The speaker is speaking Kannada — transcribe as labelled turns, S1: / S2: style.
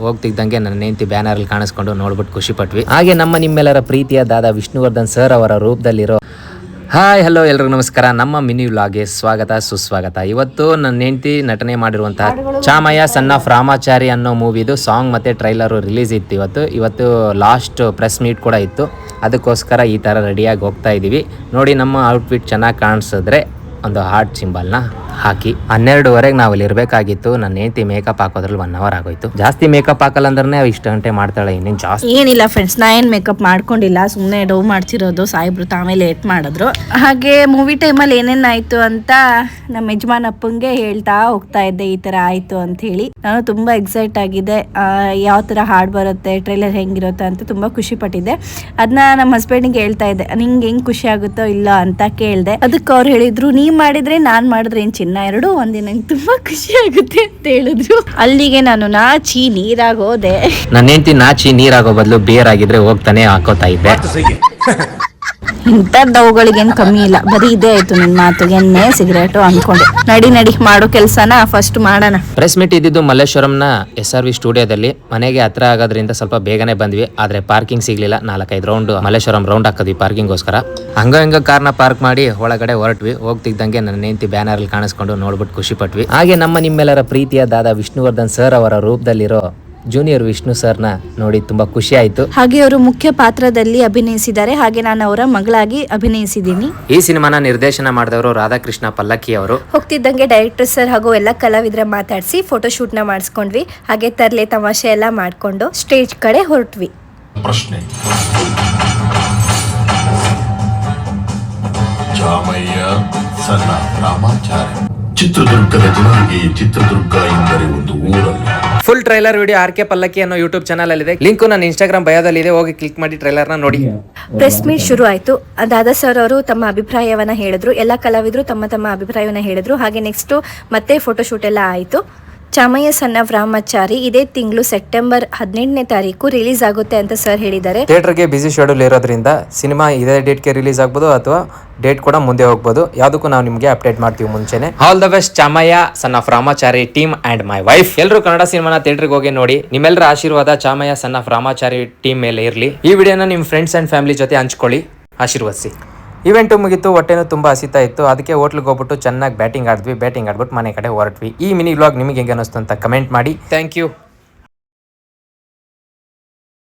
S1: ಹೋಗ್ತಿದ್ದಂಗೆ ನನ್ನ ಹೆಂಡತಿ ಬ್ಯಾನರ್ ಅಲ್ಲಿ ಕಾಣಿಸ್ಕೊಂಡು ನೋಡ್ಬಿಟ್ಟು ಖುಷಿ ಪಟ್ವಿ. ಹಾಗೆ ನಿಮ್ಮೆಲ್ಲರ ಪ್ರೀತಿಯ ದಾದಾ ವಿಷ್ಣುವರ್ಧನ್ ಸರ್ ಅವರ ರೂಪದಲ್ಲಿರೋ ಹಾಯ್ ಹಲೋ ಎಲ್ರಿಗೂ ನಮಸ್ಕಾರ. ನಮ್ಮ ಮಿನಿ ವ್ಲಾಗ್ಗೆ ಸ್ವಾಗತ ಸುಸ್ವಾಗತ. ಇವತ್ತು ನನ್ನ ಹೆಂಡತಿ ನಟನೆ ಮಾಡಿರುವಂತಹ ಚಾಮಯ್ಯ ಸನ್ ಆಫ್ ರಾಮಾಚಾರಿ ಅನ್ನೋ ಮೂವಿದು ಸಾಂಗ್ ಮತ್ತೆ ಟ್ರೈಲರ್ ರಿಲೀಸ್ ಇತ್ತು. ಇವತ್ತು ಲಾಸ್ಟ್ ಪ್ರೆಸ್ ಮೀಟ್ ಕೂಡ ಇತ್ತು. ಅದಕ್ಕೋಸ್ಕರ ಈ ಥರ ರೆಡಿಯಾಗಿ ಹೋಗ್ತಾ ಇದ್ದೀವಿ. ನೋಡಿ, ನಮ್ಮ ಔಟ್ಫಿಟ್ ಚೆನ್ನಾಗಿ ಕಾಣಿಸಿದ್ರೆ ಒಂದು ಹಾರ್ಟ್ ಸಿಂಬಲ್ನ ಹಾಕಿ 12:30 ನಾವು ಇಲ್ಲಿ ಇರಬೇಕಾಗಿತ್ತು. ನನ್ನ ಹೆಂಡತಿ ಮೇಕಪ್ ಹಾಕೋದ್ರಲ್ಲಿ 1 hour ಆಗೋಯ್ತು. ಜಾಸ್ತಿ ಮೇಕಪ್ ಹಾಕಲ್ಲ ಅಂದ್ರೆ ಇಷ್ಟು ಗಂಟೆ ಮಾಡ್ತಾಳೆ. ಇನ್ನೇನು ಜಾಸ್ತಿ
S2: ಏನಿಲ್ಲ ಫ್ರೆಂಡ್ಸ್, ನಾ ಏನು ಮೇಕಪ್ ಮಾಡ್ಕೊಂಡಿಲ್ಲ, ಸುಮ್ಮನೆ ಡವ್ ಮಾಡ್ತಿರೋದು. ಸಾಯಿಬ್ರು ತಾವೇ ಲೇಟ್ ಮಾಡಿದ್ರು. ಹಾಗೆ ಮೂವಿ ಟೈಮಲ್ಲಿ ಏನೇನಾಯ್ತು ಅಂತ ನಮ್ಮ ಯಜಮಾನಪ್ಪಂಗೆ ಹೇಳ್ತಾ ಹೋಗ್ತಾ ಇದ್ದೆ, ಈ ಥರ ಆಯಿತು ಅಂತ ಹೇಳಿ. ನಾನು ತುಂಬ ಎಕ್ಸೈಟ್ ಆಗಿದೆ, ಯಾವ ಥರ ಹಾಡು ಬರುತ್ತೆ, ಟ್ರೈಲರ್ ಹೆಂಗಿರುತ್ತೆ ಅಂತ ತುಂಬ ಖುಷಿ ಪಟ್ಟಿದ್ದೆ. ಅದನ್ನ ನಮ್ಮ ಹಸ್ಬೆಂಡಿಗೆ ಹೇಳ್ತಾ ಇದ್ದೆ, ನಿಂಗೆ ಹೆಂಗೆ ಖುಷಿ ಆಗುತ್ತೋ ಇಲ್ಲ ಅಂತ ಕೇಳಿದೆ. ಅದಕ್ಕೆ ಅವ್ರು ಹೇಳಿದ್ರು, ನೀ ಮಾಡಿದ್ರೆ ನಾನು ಮಾಡಿದ್ರೆ ಏನು ಚಿನ್ನ ಎರಡು ಒಂದೇ, ನಂಗೆ ತುಂಬಾ ಖುಷಿ ಆಗುತ್ತೆ ಅಂತ ಹೇಳಿದ್ರು. ಅಲ್ಲಿಗೆ ನಾನು ನಾಚಿ ನೀರಾಗೋದೆ.
S1: ನನ್ನ ಹೆಂಡತಿ ನಾಚಿ ನೀರಾಗೋ ಬದಲು ಬೇರ್ ಆಗಿದ್ರೆ ಹೋಗ್ತಾನೆ ಹಾಕೋತಾ ಇದ್ದೆ.
S2: ಇಂಥದ್ದವುಗಳಿಗೇನು ಕಮ್ಮಿ ಇಲ್ಲ, ಬರೀ ಇದೇ ಆಯ್ತು ನಿನ್ ಮಾತು, ಎಣ್ಣೆ ಸಿಗರೇಟು ಅಂದ್ಕೊಂಡೆ. ನಡಿ ಮಾಡೋ ಕೆಲಸನ ಫಸ್ಟ್ ಮಾಡೋಣ.
S1: ಪ್ರೆಸ್ ಮೀಟ್ ಇದ್ದಿದ್ದು ಮಲ್ಲೇಶ್ವರಂನ SRV ಸ್ಟುಡಿಯೋದಲ್ಲಿ. ಮನೆಗೆ ಹತ್ರ ಆಗೋದ್ರಿಂದ ಸ್ವಲ್ಪ ಬೇಗನೆ ಬಂದ್ವಿ. ಆದ್ರೆ ಪಾರ್ಕಿಂಗ್ ಸಿಗ್ಲಿಲ್ಲ. 4-5 ರೌಂಡ್ ಮಲ್ಲೇಶ್ವರಂ ರೌಂಡ್ ಹಾಕಿದ್ವಿ ಪಾರ್ಕಿಂಗ್ಗೋಸ್ಕರ. ಹಂಗ ಕಾರ್ನ ಪಾರ್ಕ್ ಮಾಡಿ ಒಳಗಡೆ ಹೊರಟ್ವಿ. ಹೋಗ್ತಿದ್ದಂಗೆ ನನ್ನ ಹೆಂಡತಿ ಬ್ಯಾನರ್ ಅಲ್ಲಿ ಕಾಣಿಸ್ಕೊಂಡು ನೋಡ್ಬಿಟ್ಟು ಖುಷಿ ಪಟ್ವಿ. ಹಾಗೆ ನಿಮ್ಮೆಲ್ಲರ ಪ್ರೀತಿಯ ದಾದಾ ವಿಷ್ಣುವರ್ಧನ್ ಸರ್ ಅವರ ರೂಪದಲ್ಲಿರೋ ಜೂನಿಯರ್ ವಿಷ್ಣು ಸರ್ನ ನೋಡಿ ತುಂಬಾ ಖುಷಿ ಆಯ್ತು.
S2: ಹಾಗೆ ಅವರು ಮುಖ್ಯ ಪಾತ್ರದಲ್ಲಿ ಅಭಿನಯಿಸಿದ್ದಾರೆ. ಹಾಗೆ ನಾನು ಅವರ ಮಗಳಾಗಿ ಅಭಿನಯಿಸಿದ್ದೀನಿ.
S1: ಈ ಸಿನಿಮಾನ ನಿರ್ದೇಶನ ಮಾಡಿದವರು ರಾಧಾಕೃಷ್ಣ ಪಲ್ಲಕ್ಕಿ ಅವರು.
S2: ಹೋಗ್ತಿದ್ದಂಗೆ ಡೈರೆಕ್ಟರ್ ಸರ್ ಹಾಗೂ ಎಲ್ಲ ಕಲಾವಿದರ ಮಾತಾಡಿಸಿ ಫೋಟೋಶೂಟ್ ನ ಮಾಡಿಸ್ಕೊಂಡ್ವಿ. ಹಾಗೆ ತರ್ಲೆ ತಮಾಷೆ ಎಲ್ಲ ಮಾಡ್ಕೊಂಡು ಸ್ಟೇಜ್ ಕಡೆ ಹೊರಟ್ವಿ.
S3: ಪ್ರಶ್ನೆ, ಚಾಮಯ್ಯ ಸಣ್ಣ ರಾಮಾಚಾರಿ. ಚಿತ್ರದುರ್ಗದ ಜನರಿಗೆ ಚಿತ್ರದುರ್ಗ ಎಂದರೆ ಒಂದು ಊರಲ್ಲ.
S1: ಫುಲ್ ಟ್ರೈಲರ್ ವಿಡಿಯೋ RK ಪಲ್ಲಕ್ಕಿ ಅನ್ನೋ ಯೂಟ್ಯೂಬ್ ಚಾನಲ್ ಅಲ್ಲಿ ಇದೆ. ಲಿಂಕ್ ನನ್ನ Instagram ಬಯೋದಲ್ಲಿ ಇದೆ, ಹೋಗಿ ಕ್ಲಿಕ್ ಮಾಡಿ ಟ್ರೈಲರ್ ನ ನೋಡಿ.
S2: ಪ್ರೆಸ್ ಮೀಟ್ ಶುರು ಆಯ್ತು. ದಾದಾ ಸರ್ ಅವರು ತಮ್ಮ ಅಭಿಪ್ರಾಯವನ್ನ ಹೇಳಿದ್ರು, ಎಲ್ಲ ಕಲಾವಿದರು ತಮ್ಮ ಅಭಿಪ್ರಾಯವನ್ನ ಹೇಳಿದ್ರು. ಹಾಗೆ ನೆಕ್ಸ್ಟ್ ಮತ್ತೆ ಫೋಟೋಶೂಟ್ ಎಲ್ಲ ಆಯ್ತು. ಚಾಮಯ್ಯ ಸನ್ ಆಫ್ ರಾಮಾಚಾರಿ ಇದೇ ತಿಂಗಳು ಸೆಪ್ಟೆಂಬರ್ 18ನೇ ತಾರೀಕು ರಿಲೀಸ್ ಆಗುತ್ತೆ ಅಂತ ಸರ್ ಹೇಳಿದ್ದಾರೆ.
S1: ಥಿಯೇಟರ್ಗೆ ಬಿಸಿ ಶೆಡ್ಯೂಲ್ ಇರೋದ್ರಿಂದ ಸಿನಿಮಾ ಇದೇ ಡೇಟ್ಗೆ ರಿಲೀಸ್ ಆಗ್ಬೋದು ಅಥವಾ ಡೇಟ್ ಕೂಡ ಮುಂದೆ ಹೋಗ್ಬೋದು. ಯಾವುದಕ್ಕೂ ನಾವು ನಿಮಗೆ ಅಪ್ಡೇಟ್ ಮಾಡ್ತೀವಿ ಮುಂಚೆನೆ. All the best Chamayya son of Ramachari team and my wife. ಎಲ್ಲರೂ ಕನ್ನಡ ಸಿನಿಮಾನ ಥಿಯೇಟರ್ಗೆ ಹೋಗಿ ನೋಡಿ. ನಿಮ್ಮೆಲ್ಲರ ಆಶೀರ್ವಾದ Chamayya son of Ramachari team ಮೇಲೆ ಇರಲಿ. ಈ ವಿಡಿಯೋನ ನಿಮ್ಮ ಫ್ರೆಂಡ್ಸ್ ಅಂಡ್ ಫ್ಯಾಮಿಲಿ ಜೊತೆ ಹಂಚ್ಕೊಳ್ಳಿ, ಆಶೀರ್ವದಿಸಿ. ಇವೆಂಟು ಮುಗಿತು, ಹೊಟ್ಟೆನೂ ತುಂಬಾ ಹಸಿತಾ ಇತ್ತು. ಅದಕ್ಕೆ ಹೋಟ್ಲಿಗೆ ಹೋಗ್ಬಿಟ್ಟು ಚೆನ್ನಾಗಿ ಬ್ಯಾಟಿಂಗ್ ಆಡ್ಬಿಟ್ಟು ಮನೆ ಕಡೆ ಹೊರಟ್ವಿ. ಈ ಮಿನಿ ವ್ಲಾಗ್ ನಿಮಗೆ ಹೆಂಗೆ ಅನಿಸ್ತು ಅಂತ ಕಮೆಂಟ್ ಮಾಡಿ. Thank you.